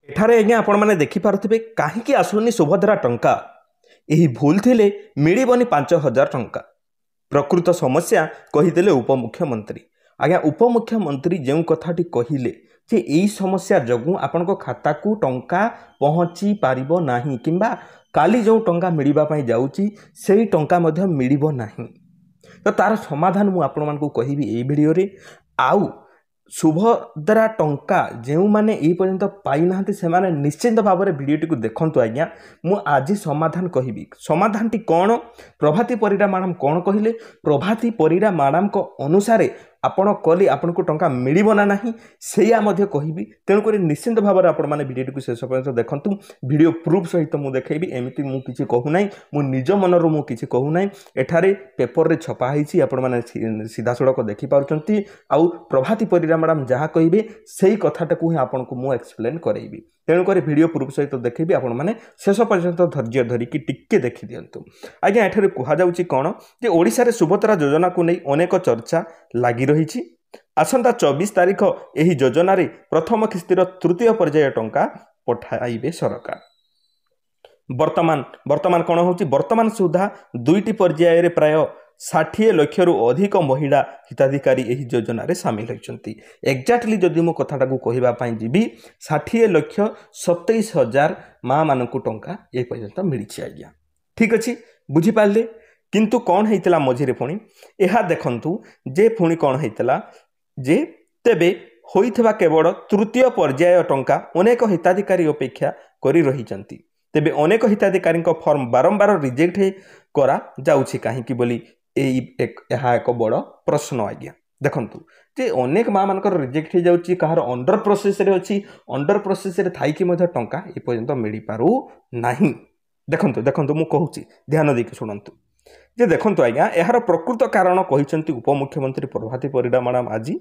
एठारे आज्ञा आपण मैंने देखिपे कहीं आसुनी सुभद्रा टंका यही भूल थिले मिलबनी 5,000 टंका प्रकृत समस्या कहीदेले उपमुख्यमंत्री। आज्ञा उपमुख्यमंत्री जो कथाटी कहले जे यही समस्या जगू आपण खाता को टंका पहुँची पारिबो नाही किंबा काली जो टंका मिलवाई जाऊँगी से टंका मिलिबो नाही। तो तार समाधान मु आपण मानकु कहिबी ए वीडियो रे। आउ सुभद्रा टंका जो मैंने ये पर्यंत पाई ना से माने निश्चिंत भाव में वीडियोटी को देखंतु। आज्ञा मु आज समाधान कहबी। समाधान टी कौन प्रभाती परिड़ा मैडम कौन कहले प्रभाती परिड़ा मैडम को अनुसार आपण कले आपण को टंका मिलिबो ना नाही सेया मध्ये कहबी। तेणुक निश्चिंत भाव में आपण माने वीडियोटी को शेष पर्यंत देखंतु। वीडियो प्रूफ सहित मु देखैबी एमिति मु किछि कहू नै मु निज मनर मु किछि कहू नै। एठारे पेपर रे छपा हिछि आपण माने सीधा सड़क देखि पारुचंती। आउ प्रभाती परिड़ा मैडम जहाँ कहिबे सेही कथाटा को ही आपण को मु एक्सप्लेन करैबी। तेणुक वीडियो प्रूफ सहित देखी आपण मैंने शेष पर्यंत धैर्य धरिकी टिके देखी दिंतु। आज्ञा एठारे कहा जाउछि कौन जे ओडिशा रे सुभद्रा योजना को नहीं अनेक चर्चा लगी रही। आसंता 24 तारिख एही योजना रे प्रथम किस्तिर तृतीय पर्याय टंका पठाइबे सरकार। वर्तमान कौन होछि वर्तमान सुधा दुईटी पर्याय रे प्राय 60 लाख रु अधिक महिला हिताधिकारी एही योजना रे शामिल होइछंती। एक्जाक्टली जदि मो कथाटा को कहबा पई जीबी 60,27,000 माँ मानकु टंका ए पर्यंत मिलिछि। आज्ञा ठीक अछि बुझी पाले। किंतु कौन हेतिला मझिरे पुणी एहा देखंतु जे पुणी कौन हेतिला जे तेबे होइथबा केवल तृतीय पर्याय टंका अनेक हिताधिकारी अपेक्षा करि रहिचंती। तेबे अनेक हिताधिकारी फॉर्म बारंबार रिजेक्ट करा जाउछि काहेकि बोली एक बड़ प्रश्न। आज्ञा देखंतु जे अनेक माँ मानकर रिजेक्ट हो जाउछि कहार अंडर प्रोसेस रे अछि अंडर प्रोसेस रे थाई कि मध्ये टंका ए पर्यंत मिली पारु नाही। देखंतु मु कहूछि ध्यान देके सुनंतु जे देखंतु आज्ञा एहार प्रकृत कारण कहिसंती उपमुख्यमंत्री प्रभाती परिड़ा मैडम आज।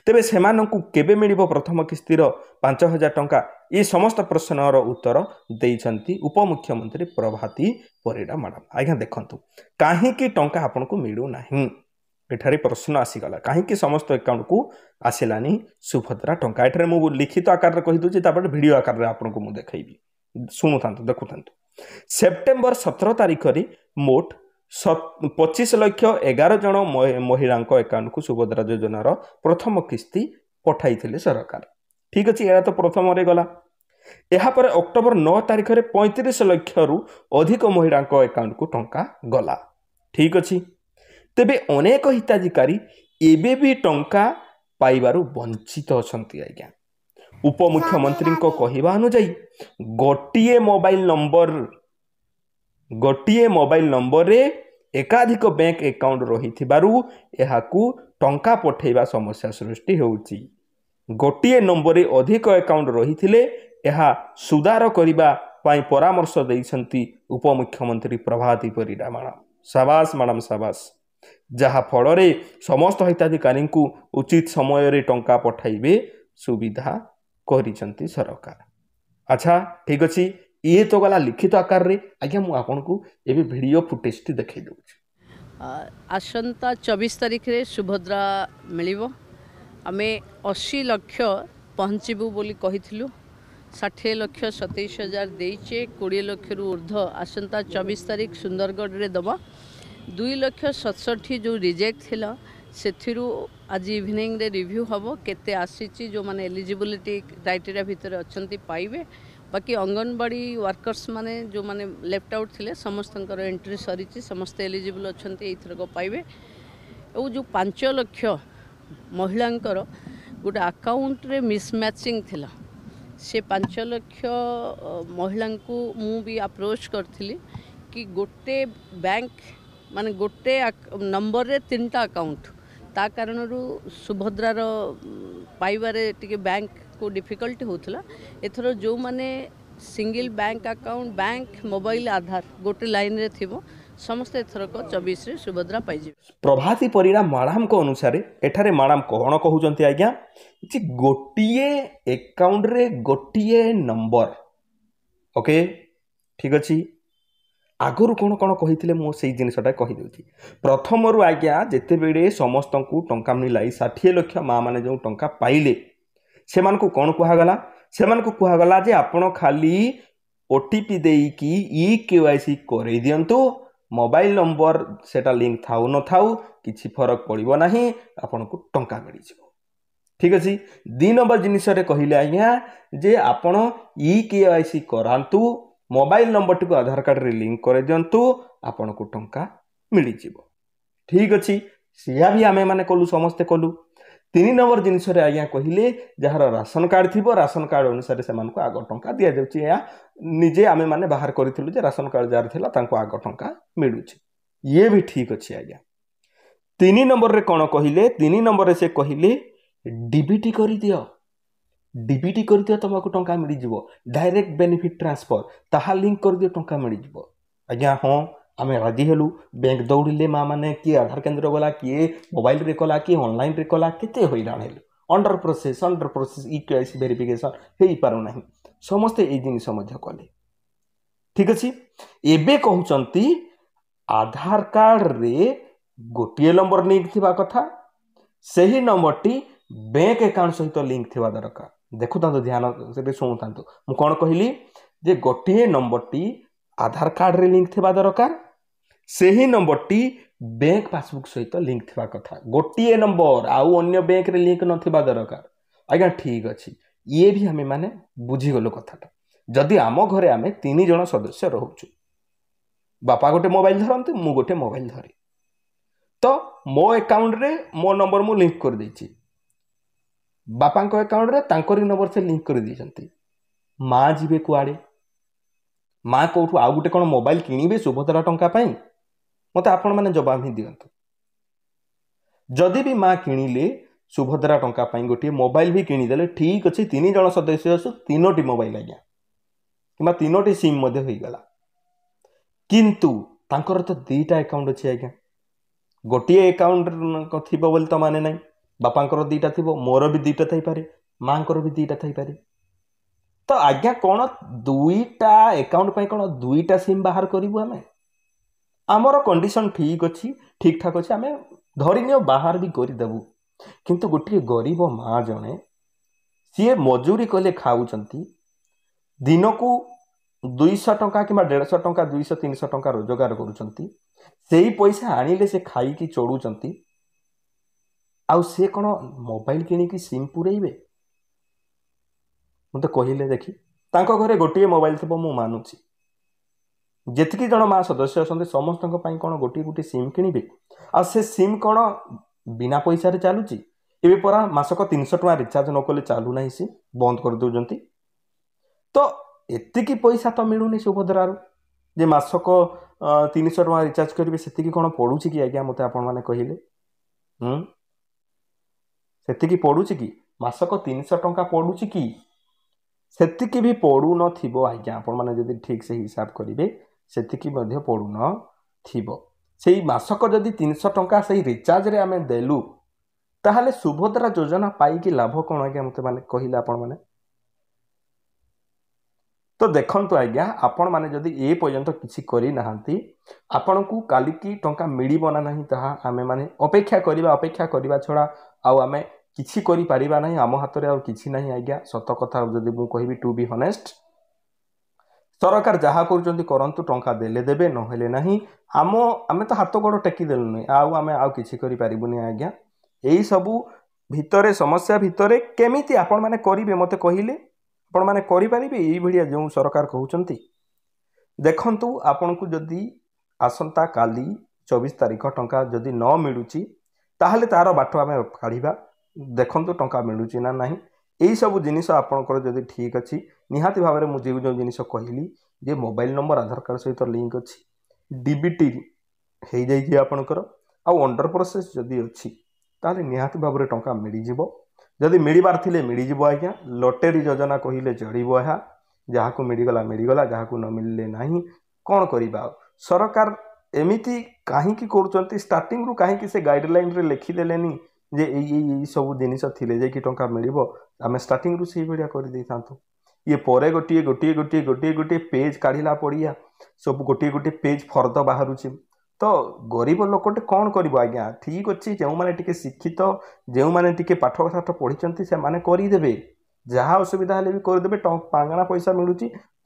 तेबे सेमानंकु केबे मिलिबो प्रथम किस्तिर 5,000 टंका ये समस्त प्रश्नर उत्तर देइछंती उपमुख्यमंत्री प्रभाती परिड़ा मैडम। आज्ञा देखंतु काहेकि टंका आपन को मिलु नाही एठारे प्रश्न आसीगला काहेकि समस्त अकाउंट को आसिलानी सुभद्रा टंका। एठारे मु लिखित आकार रे कहि दोछि तापर वीडियो आकार रे आपन को मु देखाइबी सुनुथांतु देखुथांतु। सेप्टेम्बर 17 तारिख रे मोट 25,11,000 जन महिला अकाउंट को सुभद्रा योजनार प्रथम किस्ती पठाई सरकार। ठीक अच्छे यह तो प्रथम रे गला। यापर अक्टोबर 9 तारिख रे 35 लाख रु अधिक महिला अकाउंट को टंका गला। ठीक अच्छे तेबे अनेक हिताधिकारी एबे भी टंका पाइबारु वंचित अछंती। आज्ञा उपमुख्यमंत्री कहवा अनुजाई गोटिए मोबाइल नंबर रे एकाधिक बैंक अकाउंट रही टंका पठेबा समस्या सृष्टि होउची। गोटिए नंबर रे अधिक अकाउंट रही सुधार करने परामर्श देइछंती उपमुख्यमंत्री प्रभाती परिड़ा मैडम। शाबाश मैडम शाबाश। जहा फल रे समस्त हिताधिकारी को उचित समय रे टंका पठाइबे सुविधा करिसंती सरकार। अच्छा ठीक अच्छे ये तो गला लिखित आकार रे। आज्ञा मु आपन को एबे वीडियो फुटेज टी देखै दउछि। आसंता 24 तारिख रे सुभद्रा मिलिबो। आमे 80 लाख पहुँचबू बोली कहिथिलु 60 लाख 27,000 देइचे 20 लाख रु ऊर्ध्व आसंता 24 तारिख सुंदरगढ़ रे दबा। 2,67,000 जो रिजेक्ट थिला सेथिरु आज इवनिंग रे रिव्यू हबो केते आसीची जो माने एलिजिबिलिटी क्राइटेरिया भितर अछंती पाइबे। बाकी अंगनवाड़ी वर्कर्स माने जो माने लेफ्ट आउट थिले समस्त एंट्री सरी समस्त एलिजिबल अच्छा एथरक पाइबे। और जो 5 लाख महिलांकर गोटे अकाउंट रे मिसमैचिंग थिला से 5 लाख महिला को मु भी अप्रोच करथिली कि गोटे बैंक माने गोटे नंबर रे 3टा अकाउंट ता कारण सुभद्रार पाइबारे टिके बैंक को डिफिकल्टी होता। एथर जो माने single bank account bank mobile Aadhaar गोटे लाइन रे थिबो समस्त एथरक 24 रे सुभद्रा पाइजे। प्रभाती परिड़ा मैडम को अनुसार एठारे मैडम कौन कहउचंती आज्ञा जे गोटिए अकाउंट रे गोटिए नंबर। ओके ठीक अच्छे आगुरी कौन कौन कही मो से जिनटा कहीदे प्रथम रु आज्ञा जिते बड़े समस्त को टंका मिला 60 लाख माँ मैंने जो टंका पाइले से कौन कहगला ସେମାନଙ୍କୁ କୁହାଗଲା ଯେ ଆପଣ ଖାଲି ଓଟିପି ଦେଇକି ଇକେୱାଇସି କରେଇ ଦିଅନ୍ତୁ, ମୋବାଇଲ ନମ୍ବର ସେଟା ଲିଙ୍କ ଥାଉ ନଥାଉ କିଛି ଫରକ ପଡ଼ିବ ନାହିଁ, ଆପଣଙ୍କୁ ଟଙ୍କା ମିଳିଯିବ। ଠିକ୍ ଅଛି। 2 ନମ୍ବର ଜିନିଷରେ କହିଲେ ଆଜ୍ଞା ଯେ ଆପଣ ଇକେୱାଇସି କରାନ୍ତୁ, ମୋବାଇଲ ନମ୍ବରଟିକୁ ଆଧାର କାର୍ଡ଼ରେ ଲିଙ୍କ କରିଦିଅନ୍ତୁ, ଆପଣଙ୍କୁ ଟଙ୍କା ମିଳିଯିବ। ଠିକ୍ ଅଛି, ସିଆ ବି ଆମେମାନେ କଲୁ, ସମସ୍ତେ କଲୁ। 3 ନମ୍ବର ଜିନିଷରେ ଆଜ୍ଞା କହିଲେ ଯାହାର ରାସନ କାର୍ଡ଼ ଥିବ, ରାସନ କାର୍ଡ଼ ଅନୁସାରେ ସେମାନଙ୍କୁ ଆଗ ଟଙ୍କା ଦିଆଯାଉଛି। ଏହା ନିଜେ ଆମେମାନେ ବାହାର କରିଥିଲୁ ଯେ ରାସନ କାର୍ଡ଼ ଯାହାର ଥିଲା ତାଙ୍କୁ ଆଗ ଟଙ୍କା ମିଳୁଛି। ଇଏ ବି ଠିକ୍ ଅଛି ଆଜ୍ଞା। 3 ନମ୍ବରରେ କ'ଣ କହିଲେ? 3 ନମ୍ବରରେ ସେ କହିଲେ ଡିବିଟି କରିଦିଅ, ଡିବିଟି କରିଦିଅ, ତୁମକୁ ଟଙ୍କା ମିଳିଯିବ। ଡାଇରେକ୍ଟ ବେନିଫିଟ୍ ଟ୍ରାନ୍ସଫର, ତାହା ଲିଙ୍କ କରିଦିଅ, ଟଙ୍କା ମିଳିଯିବ। ଆଜ୍ଞା ହଁ, ଆମେ ରାଜି ହେଲୁ। ବ୍ୟାଙ୍କ ଦୌଡ଼ିଲେ ମା ମାନେ, କିଏ ଆଧାର କେନ୍ଦ୍ର ଗଲା, କିଏ ମୋବାଇଲରେ କଲା, କିଏ ଅନଲାଇନରେ କଲା, କେତେ ହଇରାଣ ହେଲୁ। ଅଣ୍ଡର ପ୍ରୋସେସ୍ ଇକେୱାଇସି ଭେରିଫିକେସନ୍ ହେଇପାରୁନାହିଁ। ସମସ୍ତେ ଏଇ ଜିନିଷ ମଧ୍ୟ କଲେ। ଠିକ୍ ଅଛି। ଏବେ କହୁଛନ୍ତି ଆଧାର କାର୍ଡ଼ରେ ଗୋଟିଏ ନମ୍ବର ଲିଙ୍କ ଥିବା କଥା, ସେହି ନମ୍ବରଟି ବ୍ୟାଙ୍କ ଆକାଉଣ୍ଟ ସହିତ ଲିଙ୍କ ଥିବା ଦରକାର। ଦେଖୁଥାନ୍ତୁ, ଧ୍ୟାନ ସେଠି ଶୁଣୁଥାନ୍ତୁ। ମୁଁ କ'ଣ କହିଲି ଯେ ଗୋଟିଏ ନମ୍ବରଟି ଆଧାର କାର୍ଡ଼ରେ ଲିଙ୍କ ଥିବା ଦରକାର, ସେହି ନମ୍ବରଟି ବ୍ୟାଙ୍କ ପାସବୁକ୍ ସହିତ ଲିଙ୍କ ଥିବା କଥା। ଗୋଟିଏ ନମ୍ବର, ଆଉ ଅନ୍ୟ ବ୍ୟାଙ୍କରେ ଲିଙ୍କ ନଥିବା ଦରକାର। ଆଜ୍ଞା ଠିକ୍ ଅଛି, ଇଏ ବି ଆମେମାନେ ବୁଝିଗଲୁ କଥାଟା। ଯଦି ଆମ ଘରେ ଆମେ 3 ଜଣ ସଦସ୍ୟ ରହୁଛୁ, ବାପା ଗୋଟେ ମୋବାଇଲ ଧରନ୍ତି, ମୁଁ ଗୋଟେ ମୋବାଇଲ ଧରେ, ତ ମୋ ଆକାଉଣ୍ଟରେ ମୋ ନମ୍ବର ମୁଁ ଲିଙ୍କ କରିଦେଇଛି, ବାପାଙ୍କ ଆକାଉଣ୍ଟରେ ତାଙ୍କରି ନମ୍ବର ସେ ଲିଙ୍କ କରିଦେଇଛନ୍ତି। ମା ଯିବେ କୁଆଡ଼େ? ମା କେଉଁଠୁ ଆଉ ଗୋଟେ କ'ଣ ମୋବାଇଲ କିଣିବେ ସୁଭଦ୍ରା ଟଙ୍କା ପାଇଁ? ମୋତେ ଆପଣମାନେ ଜବାବ ହିଁ ଦିଅନ୍ତୁ। ଯଦି ବି ମା କିଣିଲେ ସୁଭଦ୍ରା ଟଙ୍କା ପାଇଁ ଗୋଟିଏ ମୋବାଇଲ ବି କିଣିଦେଲେ, ଠିକ୍ ଅଛି, 3 ଜଣ ସଦସ୍ୟ ଅଛୁ, 3ଟି ମୋବାଇଲ ଆଜ୍ଞା, କିମ୍ବା 3ଟି ସିମ୍ ମଧ୍ୟ ହେଇଗଲା। କିନ୍ତୁ ତାଙ୍କର ତ 2ଟା ଆକାଉଣ୍ଟ ଅଛି ଆଜ୍ଞା। ଗୋଟିଏ ଆକାଉଣ୍ଟ ଥିବ ବୋଲି ତ ମାନେ ନାହିଁ। ବାପାଙ୍କର 2ଟା ଥିବ, ମୋର ବି 2ଟା ଥାଇପାରେ, ମାଙ୍କର ବି 2ଟା ଥାଇପାରେ। ତ ଆଜ୍ଞା କ'ଣ 2ଟା ଆକାଉଣ୍ଟ ପାଇଁ କ'ଣ 2ଟା ସିମ୍ ବାହାର କରିବୁ ଆମେ? ଆମର କଣ୍ଡିସନ୍ ଠିକ୍ ଅଛି, ଠିକ୍ ଠାକ୍ ଅଛି, ଆମେ ଧରିନିଅ ବାହାର ବି କରିଦେବୁ। କିନ୍ତୁ ଗୋଟିଏ ଗରିବ ମା ଜଣେ, ସିଏ ମଜୁରୀ କଲେ ଖାଉଛନ୍ତି, ଦିନକୁ 200 ଟଙ୍କା କିମ୍ବା 150 ଟଙ୍କା, 200-300 ଟଙ୍କା ରୋଜଗାର କରୁଛନ୍ତି, ସେଇ ପଇସା ଆଣିଲେ ସେ ଖାଇକି ଚଳୁଛନ୍ତି, ଆଉ ସେ କ'ଣ ମୋବାଇଲ କିଣିକି ସିମ୍ ପୁରେଇବେ? ମୋତେ କହିଲେ ଦେଖି। ତାଙ୍କ ଘରେ ଗୋଟିଏ ମୋବାଇଲ ଥିବ, ମୁଁ ମାନୁଛି। ଯେତିକି ଜଣ ମା ସଦସ୍ୟ ଅଛନ୍ତି ସମସ୍ତଙ୍କ ପାଇଁ କ'ଣ ଗୋଟିଏ ଗୋଟିଏ ସିମ୍ କିଣିବେ? ଆଉ ସେ ସିମ୍ କ'ଣ ବିନା ପଇସାରେ ଚାଲୁଛି? ଏବେ ପରା ମାସକ 300 ଟଙ୍କା ରିଚାର୍ଜ ନ କଲେ ଚାଲୁନାହିଁ, ସିମ୍ ବନ୍ଦ କରିଦେଉଛନ୍ତି। ତ ଏତିକି ପଇସା ତ ମିଳୁନି ସୁଭଦ୍ରାରୁ ଯେ ମାସକ 300 ଟଙ୍କା ରିଚାର୍ଜ କରିବେ, ସେତିକି କ'ଣ ପଡ଼ୁଛି କି ଆଜ୍ଞା? ମୋତେ ଆପଣମାନେ କହିଲେ। ସେତିକି ପଡ଼ୁଛି କି? ମାସକ 300 ଟଙ୍କା ପଡ଼ୁଛି କି? ସେତିକି ବି ପଡ଼ୁନଥିବ ଆଜ୍ଞା। ଆପଣମାନେ ଯଦି ଠିକ୍ ସେ ହିସାବ କରିବେ, ସେତିକି ମଧ୍ୟ ପଡ଼ୁନଥିବ। ସେଇ ମାସକ ଯଦି 300 ଟଙ୍କା ସେଇ ରିଚାର୍ଜରେ ଆମେ ଦେଲୁ, ତାହେଲେ ସୁଭଦ୍ରା ଯୋଜନା ପାଇକି ଲାଭ କ'ଣ ଆଜ୍ଞା? ମୋତେ ମାନେ କହିଲେ ଆପଣମାନେ। ତ ଦେଖନ୍ତୁ ଆଜ୍ଞା, ଆପଣମାନେ ଯଦି ଏ ପର୍ଯ୍ୟନ୍ତ କିଛି କରିନାହାନ୍ତି, ଆପଣଙ୍କୁ କାଲିକି ଟଙ୍କା ମିଳିବ ନା ନାହିଁ ତାହା ଆମେମାନେ ଅପେକ୍ଷା କରିବା ଛଡ଼ା ଆଉ ଆମେ କିଛି କରିପାରିବା ନାହିଁ। ଆମ ହାତରେ ଆଉ କିଛି ନାହିଁ ଆଜ୍ଞା। ସତ କଥା ଯଦି ମୁଁ କହିବି, ଟୁ ବି ହନେଷ୍ଟ, ସରକାର ଯାହା କରୁଛନ୍ତି କରନ୍ତୁ, ଟଙ୍କା ଦେଲେ ଦେବେ, ନହେଲେ ନାହିଁ। ଆମେ ତ ହାତ ଗୋଡ଼ ଟେକି ଦେଲୁନି, ଆମେ ଆଉ କିଛି କରିପାରିବୁନି ଆଜ୍ଞା। ଏଇସବୁ ଭିତରେ, ସମସ୍ୟା ଭିତରେ କେମିତି ଆପଣମାନେ କରିବେ ମୋତେ କହିଲେ? ଆପଣମାନେ କରିପାରିବେ ଏଇଭଳିଆ ଯେଉଁ ସରକାର କହୁଛନ୍ତି? ଦେଖନ୍ତୁ, ଆପଣଙ୍କୁ ଯଦି ଆସନ୍ତା କାଲି 24 ତାରିଖ ଟଙ୍କା ଯଦି ନ ମିଳୁଛି, ତାହେଲେ ତା'ର ବାଟ ଆମେ କାଢ଼ିବା। ଦେଖନ୍ତୁ ଟଙ୍କା ମିଳୁଛି ନା ନାହିଁ। ଏଇସବୁ ଜିନିଷ ଆପଣଙ୍କର ଯଦି ଠିକ୍ ଅଛି, ନିହାତି ଭାବରେ ମୁଁ ଯେଉଁ ଜିନିଷ କହିଲି ଯେ ମୋବାଇଲ ନମ୍ବର ଆଧାର କାର୍ଡ଼ ସହିତ ଲିଙ୍କ ଅଛି, ଡିବିଟି ହେଇଯାଇଛି ଆପଣଙ୍କର, ଆଉ ଅଣ୍ଡର ପ୍ରୋସେସ୍ ଯଦି ଅଛି, ତାହେଲେ ନିହାତି ଭାବରେ ଟଙ୍କା ମିଳିଯିବ। ଯଦି ମିଳିବାର ଥିଲେ ମିଳିଯିବ ଆଜ୍ଞା। ଲଟେରୀ ଯୋଜନା କହିଲେ ଚଳିବ ଏହା। ଯାହାକୁ ମିଳିଗଲା ମିଳିଗଲା, ଯାହାକୁ ନ ମିଳିଲେ ନାହିଁ। କ'ଣ କରିବା ଆଉ? ସରକାର ଏମିତି କାହିଁକି କରୁଛନ୍ତି? ଷ୍ଟାର୍ଟିଂରୁ କାହିଁକି ସେ ଗାଇଡ଼ଲାଇନ୍ରେ ଲେଖିଦେଲେନି ଯେ ଏଇ ସବୁ ଜିନିଷ ଥିଲେ ଯାଇକି ଟଙ୍କା ମିଳିବ? ଆମେ ଷ୍ଟାର୍ଟିଂରୁ ସେଇଭଳିଆ କରିଦେଇଥାନ୍ତୁ। ଇଏ ପରେ ଗୋଟିଏ ପେଜ୍ କାଢ଼ିଲା ପଡ଼ିଆ ସବୁ ଗୋଟିଏ ପେଜ୍ ଫର୍ଦ୍ଦ ବାହାରୁଛି। ତ ଗରିବ ଲୋକଟେ କ'ଣ କରିବ ଆଜ୍ଞା? ଠିକ୍ ଅଛି, ଯେଉଁମାନେ ଟିକେ ଶିକ୍ଷିତ, ଯେଉଁମାନେ ଟିକେ ପାଠ ପଢ଼ିଛନ୍ତି, ସେମାନେ କରିଦେବେ। जहाँ असुविधा हेल्ले भी करदे मागणा पैसा मिलूँ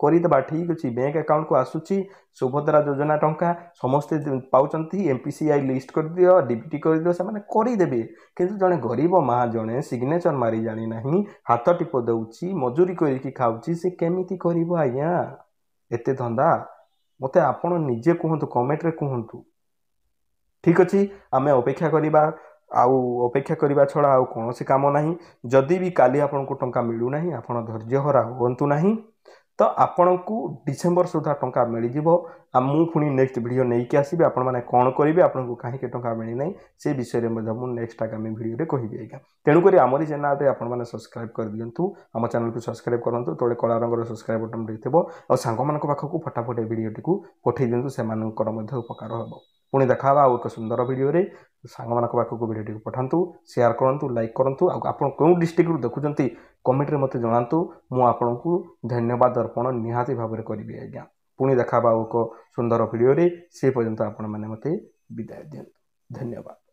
करदेबा ठीक अच्छे बैंक अकाउंट को आसूची सुभद्रा योजना टंका समस्ते पाँच एमपीसीआई लिस्ट कर दियो डीबीटी कर दियो से करदेवे किंतु जड़े गरीब माँ जड़े सिग्नेचर मारी जानी ना हाथ टीप दौची मजूरी करके खाऊची से केमिति करिवो आज्ञा एते धंदा मते आपण निजे कहतु कमेंट रे कहतु ठीक अच्छे आम अपेक्षा करवा आउ अपेक्षा करने छड़ा आउ कौन सी काम ना जदि भी काली आपन को टंका मिलूना आप धैर्य हरा हूँ ना तो आपण को डिसेम्बर सुधा टंका मिल जाव मु पुणी नेक्स्ट वीडियो नहीं कि आसबि आपण मैंने कौन करेंगे आपको कहीं टंका मिलना से विषय में मुझे नेक्स्ट आगामी वीडियो कहबी आज्ञा तेणुक आमरी चैनल में आपने सब्सक्राइब कर दिंतु आम चैनल को सब्सक्राइब करूँ तले कला रंगर सब्सक्राइब बटन रही और सांग मान पाखक फटाफट भिडियोटी को पठे दिंतु से उपकार हम पुणी देखा एक सुंदर वीडियो रे सांग मान पाखक भिडियोटी को पठातु शेयर करूँ लाइक करूँ आप डिस्ट्रिक्ट रू देखुं कमेंट रे मते जणातु मु आपनकु धन्यवाद अर्पण निहाती भाव करी आज्ञा पुणी देखा एक सुंदर वीडियो रे से पर्यंत आपण मैंने मते विदाय दियंतु धन्यवाद।